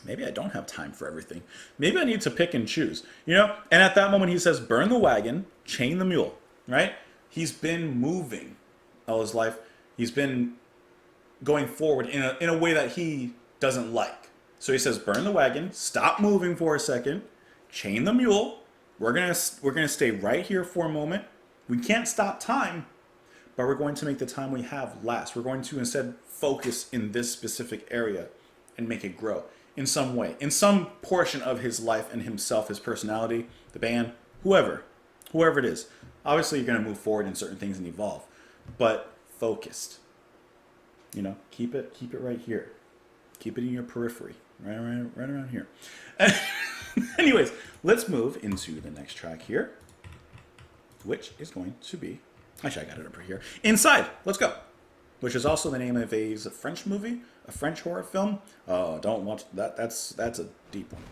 maybe I don't have time for everything. Maybe I need to pick and choose, you know? And at that moment, he says, burn the wagon, chain the mule, right? He's been moving all his life. He's been going forward in a way that he doesn't like. So he says, burn the wagon, stop moving for a second, chain the mule. We're gonna stay right here for a moment. We can't stop time, but we're going to make the time we have last. We're going to instead focus in this specific area and make it grow in some way, in some portion of his life and himself, his personality, the band, whoever it is. Obviously, you're going to move forward in certain things and evolve, but focused. You know, keep it right here. Keep it in your periphery, right around here. Anyways, let's move into the next track here, which is going to be, actually, I got it over here. Inside, let's go. Which is also the name of a French movie, a French horror film. Oh, don't watch that. That's a deep one.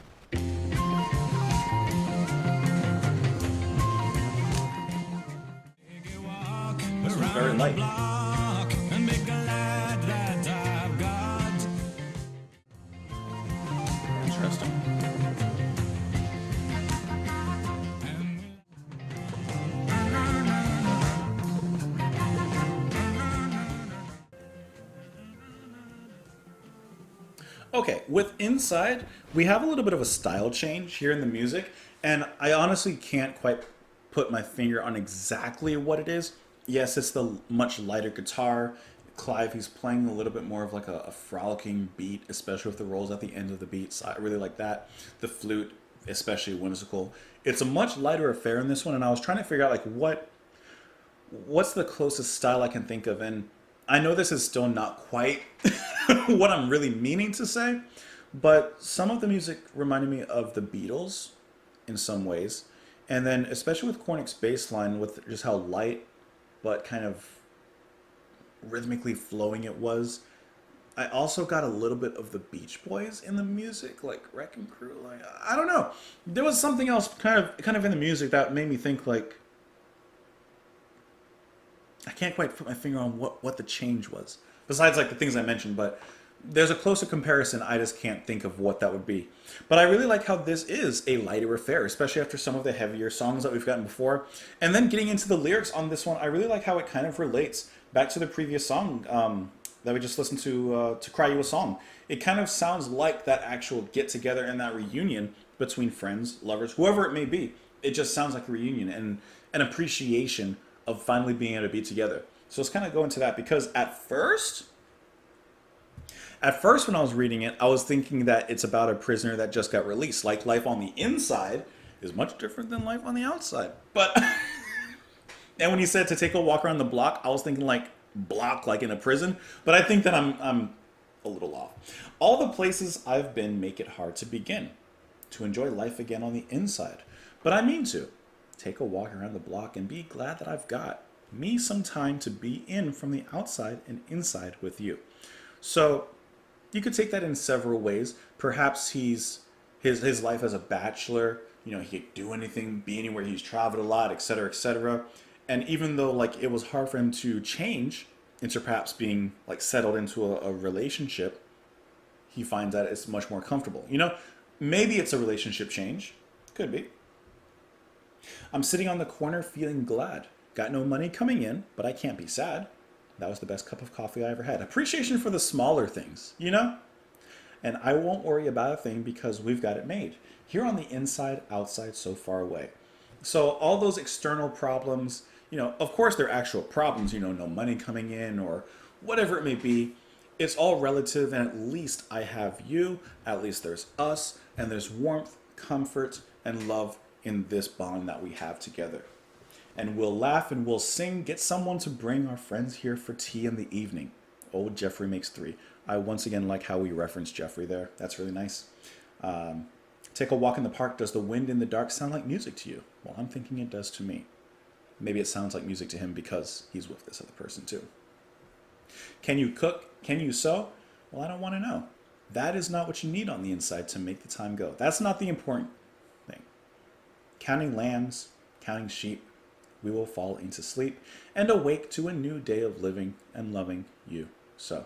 This one's very light. Interesting. Okay, with Inside, we have a little bit of a style change here in the music, and I honestly can't quite put my finger on exactly what it is. Yes, it's the much lighter guitar. Clive, he's playing a little bit more of like a frolicking beat, especially with the rolls at the end of the beat, so I really like that. The flute, especially whimsical. It's a much lighter affair in this one, and I was trying to figure out like what's the closest style I can think of, and I know this is still not quite what I'm really meaning to say, but some of the music reminded me of the Beatles in some ways. And then especially with Cornick's bass line, with just how light but kind of rhythmically flowing it was. I also got a little bit of the Beach Boys in the music, like Wrecking Crew. Like, I don't know. There was something else kind of in the music that made me think like, I can't quite put my finger on what the change was. Besides like the things I mentioned, but there's a closer comparison. I just can't think of what that would be. But I really like how this is a lighter affair, especially after some of the heavier songs that we've gotten before. And then getting into the lyrics on this one, I really like how it kind of relates back to the previous song that we just listened to Cry You a Song. It kind of sounds like that actual get together and that reunion between friends, lovers, whoever it may be. It just sounds like a reunion and an appreciation of finally being able to be together. So let's kind of go into that, because at first when I was reading it, I was thinking that it's about a prisoner that just got released. Like life on the inside is much different than life on the outside. But and when he said to take a walk around the block, I was thinking like block like in a prison. But I think that I'm a little off. All the places I've been make it hard to begin to enjoy life again on the inside. But I mean to. Take a walk around the block and be glad that I've got me some time to be in from the outside and inside with you. So you could take that in several ways. Perhaps his life as a bachelor, you know, he could do anything, be anywhere, he's traveled a lot, etc., etc. And even though like it was hard for him to change into perhaps being like settled into a relationship, he finds that it's much more comfortable. You know, maybe it's a relationship change. Could be. I'm sitting on the corner feeling glad. Got no money coming in, but I can't be sad. That was the best cup of coffee I ever had. Appreciation for the smaller things, you know? And I won't worry about a thing because we've got it made. Here on the inside, outside, so far away. So all those external problems, you know, of course they're actual problems, you know, no money coming in or whatever it may be. It's all relative, and at least I have you, at least there's us, and there's warmth, comfort, and love in this bond that we have together. And we'll laugh and we'll sing, get someone to bring our friends here for tea in the evening. Old Jeffrey makes three. I once again like how we reference Jeffrey there. That's really nice. Take a walk in the park. Does the wind in the dark sound like music to you? Well, I'm thinking it does to me. maybe it sounds like music to him because he's with this other person too. Can you cook? Can you sew? Well, I don't want to know. That is not what you need on the inside to make the time go. That's not the important thing. Counting lambs, counting sheep, we will fall into sleep and awake to a new day of living and loving you. So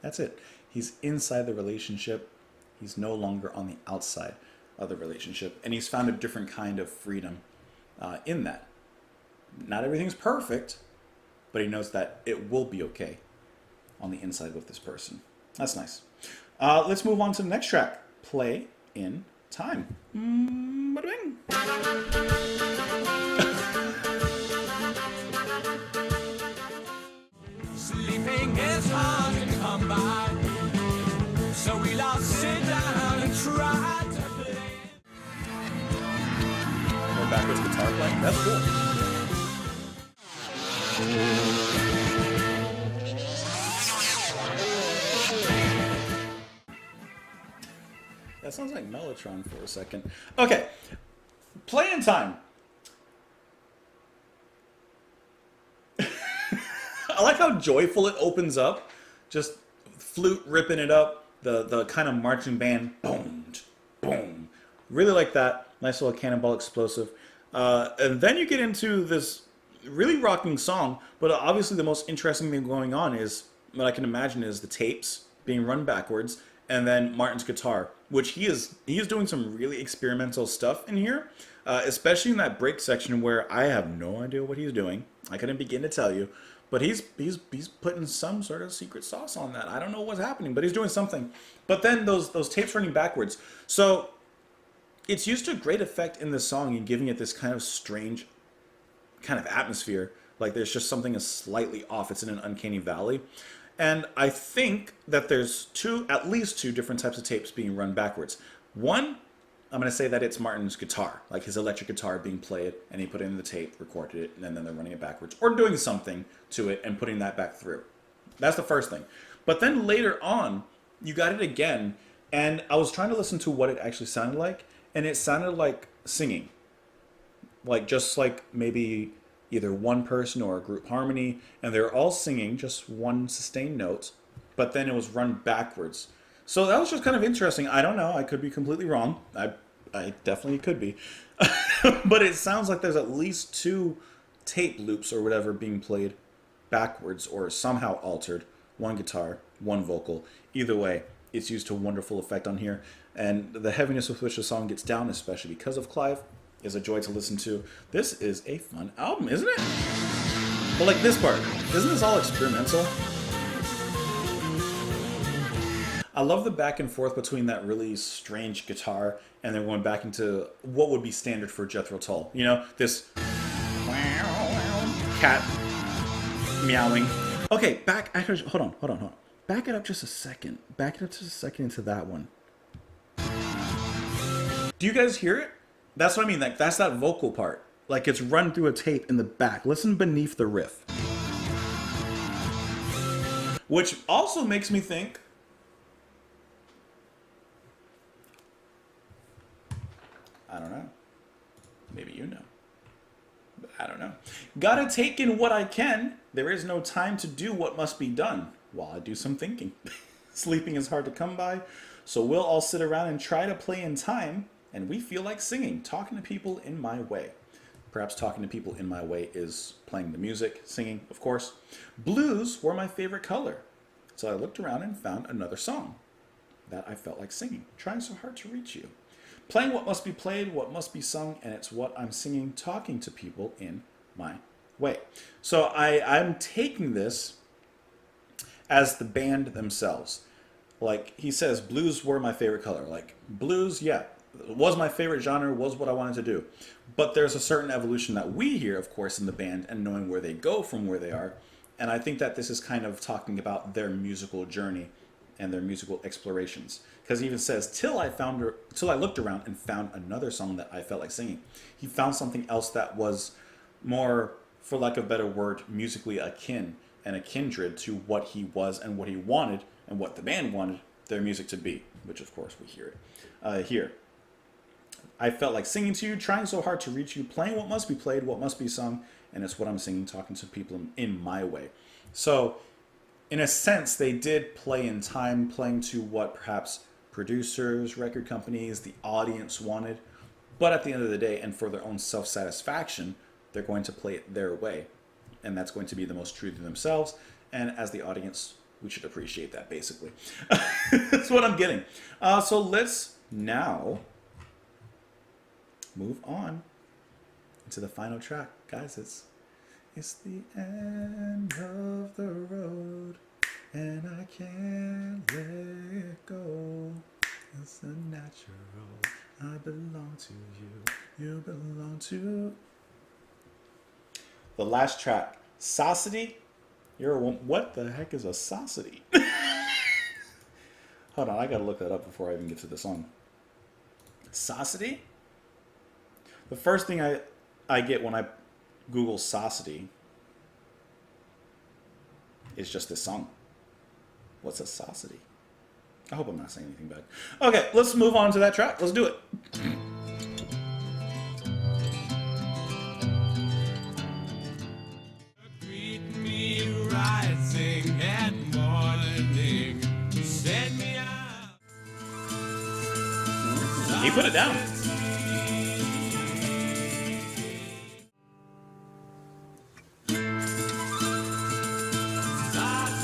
that's it. He's inside the relationship. He's no longer on the outside of the relationship. And he's found a different kind of freedom in that. Not everything's perfect, but he knows that it will be okay on the inside with this person. That's nice. Let's move on to the next track. Play in Time. Bada bing. Sleeping is hard to come by, so we'll all sit down and try to play. More backwards guitar playing. That's cool. That sounds like Mellotron for a second. Okay, Play in Time. I like how joyful it opens up. Just flute ripping it up. The kind of marching band. Boom, boom. Really like that. Nice little cannonball explosive. And then you get into this really rocking song. But obviously the most interesting thing going on is, what I can imagine is the tapes being run backwards. And then Martin's guitar, which he is doing some really experimental stuff in here. Especially in that break section where I have no idea what he's doing. I couldn't begin to tell you. But he's putting some sort of secret sauce on that. I don't know what's happening, but he's doing something. But then those tapes running backwards. So it's used to great effect in this song and giving it this kind of strange kind of atmosphere. Like there's just something is slightly off. It's in an uncanny valley. And I think that there's at least two different types of tapes being run backwards. One, I'm going to say that it's Martin's guitar, like his electric guitar being played, and he put it in the tape, recorded it, and then they're running it backwards, or doing something to it and putting that back through. That's the first thing. But then later on, you got it again, and I was trying to listen to what it actually sounded like, and it sounded like singing. Like just like maybe either one person or a group harmony, and they're all singing just one sustained note, but then it was run backwards. So that was just kind of interesting. I don't know. I could be completely wrong. I definitely could be. But it sounds like there's at least two tape loops or whatever being played backwards or somehow altered. One guitar, one vocal. Either way, it's used to wonderful effect on here. And the heaviness with which the song gets down, especially because of Clive, is a joy to listen to. This is a fun album, isn't it? But like this part, isn't this all experimental? I love the back and forth between that really strange guitar and then going back into what would be standard for Jethro Tull. You know, this cat meowing. Okay, hold on. Back it up just a second. Back it up just a second into that one. Do you guys hear it? That's what I mean. Like that's that vocal part. Like it's run through a tape in the back. Listen beneath the riff. Which also makes me think, I don't know. Maybe you know. But I don't know. Gotta take in what I can. There is no time to do what must be done while I do some thinking. Sleeping is hard to come by, so we'll all sit around and try to play in time, and we feel like singing, talking to people in my way. Perhaps talking to people in my way is playing the music, singing, of course. Blues were my favorite color, so I looked around and found another song that I felt like singing, trying so hard to reach you. Playing what must be played, what must be sung, and it's what I'm singing, talking to people in my way. So I'm taking this as the band themselves. Like he says, blues were my favorite color. Like blues, yeah, was my favorite genre, was what I wanted to do. But there's a certain evolution that we hear, of course, in the band and knowing where they go from where they are. And I think that this is kind of talking about their musical journey and their musical explorations. Because he even says, till I looked around and found another song that I felt like singing. He found something else that was more, for lack of a better word, musically akin and a kindred to what he was and what he wanted and what the band wanted their music to be, which of course we hear it here. I felt like singing to you, trying so hard to reach you, playing what must be played, what must be sung, and it's what I'm singing, talking to people in my way. So, in a sense, they did play in time, playing to what perhaps producers, record companies, the audience wanted. But at the end of the day, and for their own self-satisfaction, they're going to play it their way. And that's going to be the most true to themselves. And as the audience, we should appreciate that, basically. That's what I'm getting. So let's now move on into the final track. Guys, it's the end of the road, and I can't let it go. It's a natural. I belong to you. You belong to. The last track, Saucity. What the heck is a saucity? Hold on, I gotta look that up before I even get to the song. Saucity? The first thing I get when I Google saucity is just this song. What's a saucity? I hope I'm not saying anything bad. Okay, let's move on to that track. Let's do it. Greet me rising at morning. Send me out. He put it down.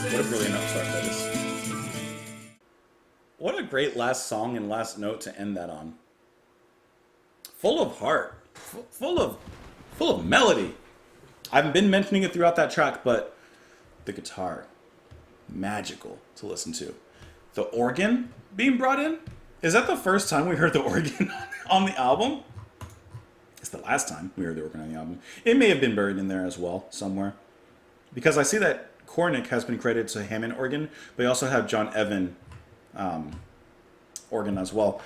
What a brilliant start that is. What a great last song and last note to end that on. Full of heart. Full of melody. I've been mentioning it throughout that track, but the guitar, magical to listen to. The organ being brought in. Is that the first time we heard the organ on the album? It's the last time we heard the organ on the album. It may have been buried in there as well, somewhere. Because I see that Cornick has been credited to Hammond organ, but you also have John Evan organ as well.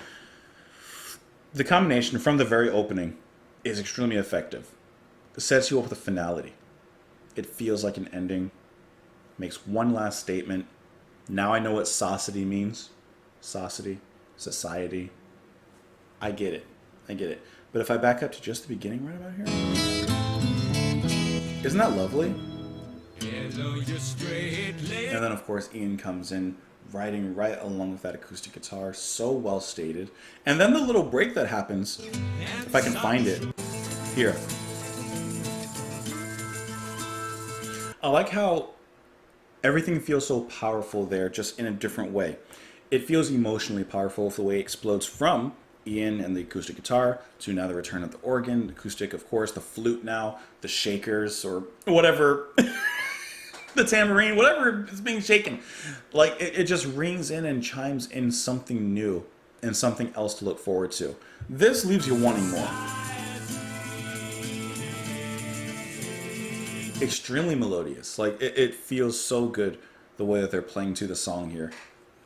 The combination from the very opening is extremely effective. It sets you up with a finality. It feels like an ending. Makes one last statement. Now I know what saucity means. Saucity. Society. I get it. But if I back up to just the beginning right about here. Isn't that lovely? Hello, you straight lady. And then of course Ian comes in, riding right along with that acoustic guitar. So well stated. And then the little break that happens, if I can find it, here. I like how everything feels so powerful there, just in a different way. It feels emotionally powerful with the way it explodes from Ian and the acoustic guitar to now the return of the organ, the acoustic, of course, the flute now, the shakers, or whatever, the tambourine, whatever is being shaken. Like, it just rings in and chimes in something new and something else to look forward to. This leaves you wanting more. Extremely melodious. Like, it feels so good the way that they're playing to the song here.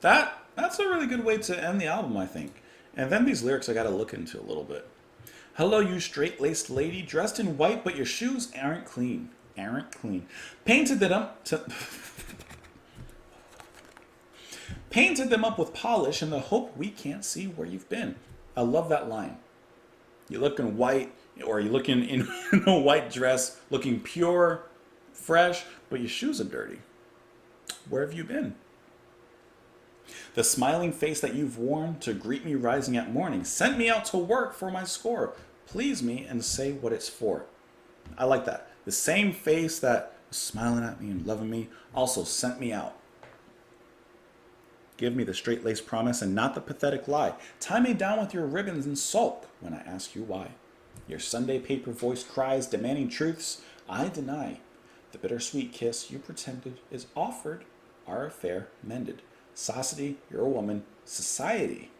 That's a really good way to end the album, I think. And then these lyrics I gotta look into a little bit. Hello, you straight-laced lady, dressed in white, but your shoes aren't clean. Painted them up with polish in the hope we can't see where you've been. I love that line. You look in white, or you look in a white dress, looking pure, fresh, but your shoes are dirty. Where have you been? The smiling face that you've worn to greet me rising at morning sent me out to work for my score. Please me and say what it's for. I like that. The same face that was smiling at me and loving me also sent me out. Give me the straight-laced promise and not the pathetic lie. Tie me down with your ribbons and sulk when I ask you why. Your Sunday paper voice cries demanding truths I deny. The bittersweet kiss you pretended is offered, our affair mended. Saucity, you're a woman. Society,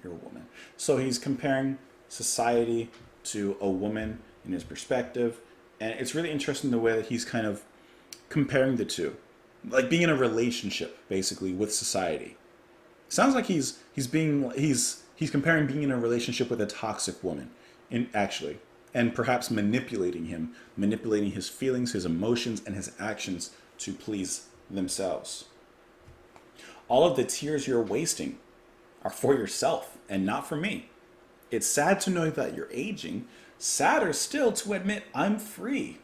you're a woman. So he's comparing society to a woman in his perspective. And it's really interesting the way that he's kind of comparing the two. Like being in a relationship, basically, with society. Sounds like he's comparing being in a relationship with a toxic woman, and perhaps manipulating his feelings, his emotions, and his actions to please themselves. All of the tears you're wasting are for yourself and not for me. It's sad to know that you're aging. Sadder still to admit I'm free.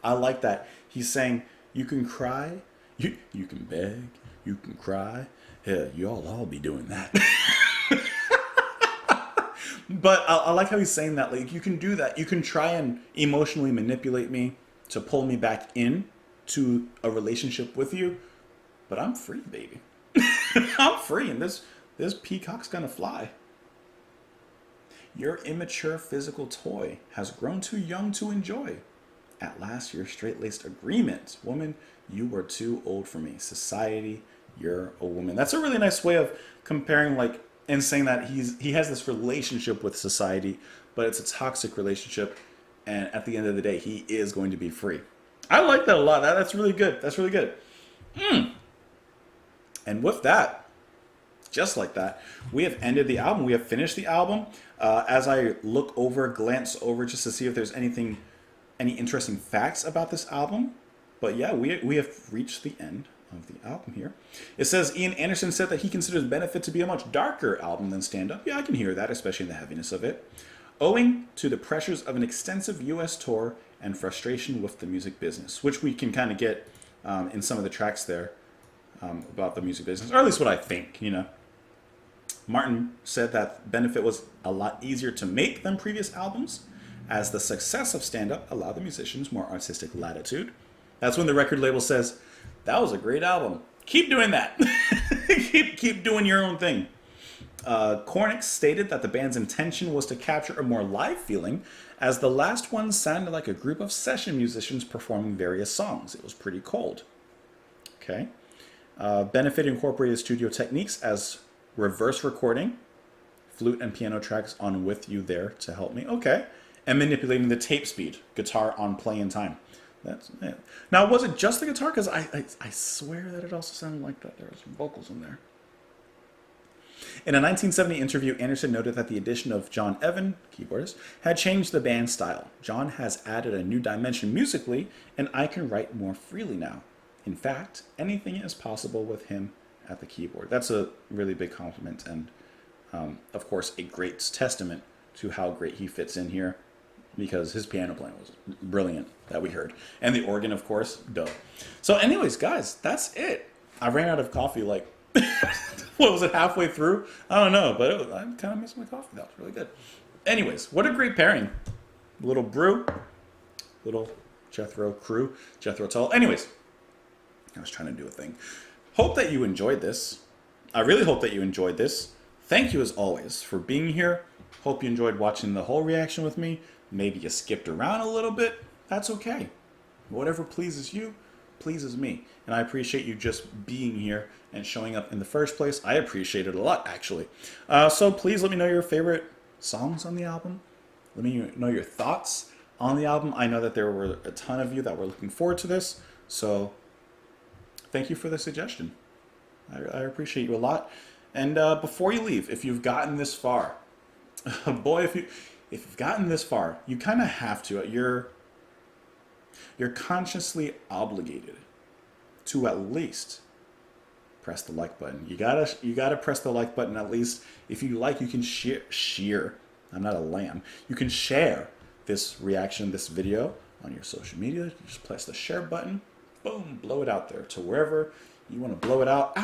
I like that. He's saying you can cry, you can beg, you can cry. Yeah, y'all all be doing that. But I like how he's saying that. Like, you can do that. You can try and emotionally manipulate me to pull me back in to a relationship with you. But I'm free, baby. I'm free, and this peacock's gonna fly. Your immature physical toy has grown too young to enjoy. At last, your straight-laced agreement. Woman, you were too old for me. Society, you're a woman. That's a really nice way of comparing, like, and saying that he has this relationship with society, but it's a toxic relationship, and at the end of the day, he is going to be free. I like that a lot. That's really good. That's really good. And with that, just like that, we have ended the album. We have finished the album. As I look over, glance over, just to see if there's any interesting facts about this album. But yeah, we have reached the end of the album here. It says Ian Anderson said that he considers Benefit to be a much darker album than Stand Up. Yeah, I can hear that, especially in the heaviness of it. Owing to the pressures of an extensive U.S. tour and frustration with the music business, which we can kind of get in some of the tracks there about the music business, or at least what I think, you know. Martin said that Benefit was a lot easier to make than previous albums, as the success of Stand Up allowed the musicians more artistic latitude. That's when the record label says, that was a great album. Keep doing that. keep doing your own thing. Cornix stated that the band's intention was to capture a more live feeling, as the last one sounded like a group of session musicians performing various songs. It was pretty cold. Okay. Benefit incorporated studio techniques as reverse recording, flute and piano tracks on With You There to Help Me. Okay. And manipulating the tape speed, guitar on play in time. That's it. Now, was it just the guitar? Because I swear that it also sounded like that. There were some vocals in there. In a 1970 interview, Anderson noted that the addition of John Evan, keyboardist, had changed the band's style. John has added a new dimension musically, and I can write more freely now. In fact, anything is possible with him at the keyboard. That's a really big compliment, and of course, a great testament to how great he fits in here, because his piano playing was brilliant that we heard. And the organ, of course, dope. So anyways, guys, that's it. I ran out of coffee like, what was it, halfway through? I don't know, but I kind of missed my coffee. That was really good. Anyways, what a great pairing. Little brew, little Jethro crew, Jethro Tull. Anyways, I was trying to do a thing. Hope that you enjoyed this. I really hope that you enjoyed this. Thank you as always for being here. Hope you enjoyed watching the whole reaction with me. Maybe you skipped around a little bit. That's okay. Whatever pleases you, pleases me. And I appreciate you just being here and showing up in the first place. I appreciate it a lot, actually. So please let me know your favorite songs on the album. Let me know your thoughts on the album. I know that there were a ton of you that were looking forward to this. So thank you for the suggestion. I appreciate you a lot. And before you leave, if you've gotten this far, boy, if you've gotten this far, you kind of have to. You're consciously obligated to at least press the like button. You gotta press the like button at least. If you like, you can share. I'm not a lamb. You can share this reaction, this video on your social media. You just press the share button. Boom, blow it out there to wherever you want to blow it out.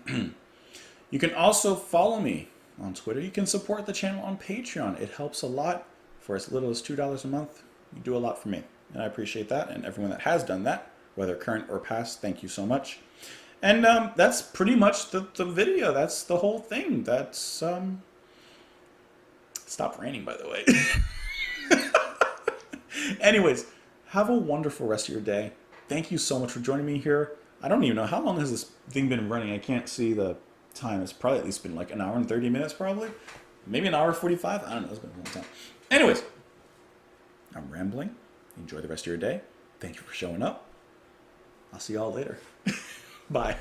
You can also follow me on Twitter. You can support the channel on Patreon. It helps a lot. For as little as $2 a month, you do a lot for me. And I appreciate that. And everyone that has done that, whether current or past, thank you so much. And that's pretty much the video. That's the whole thing. That's... Stop raining, by the way. Anyways, have a wonderful rest of your day. Thank you so much for joining me here. I don't even know, how long has this thing been running? I can't see the time. It's probably at least been like an hour and 30 minutes, probably. Maybe an hour 45. I don't know. It's been a long time. Anyways, I'm rambling. Enjoy the rest of your day. Thank you for showing up. I'll see y'all later. Bye.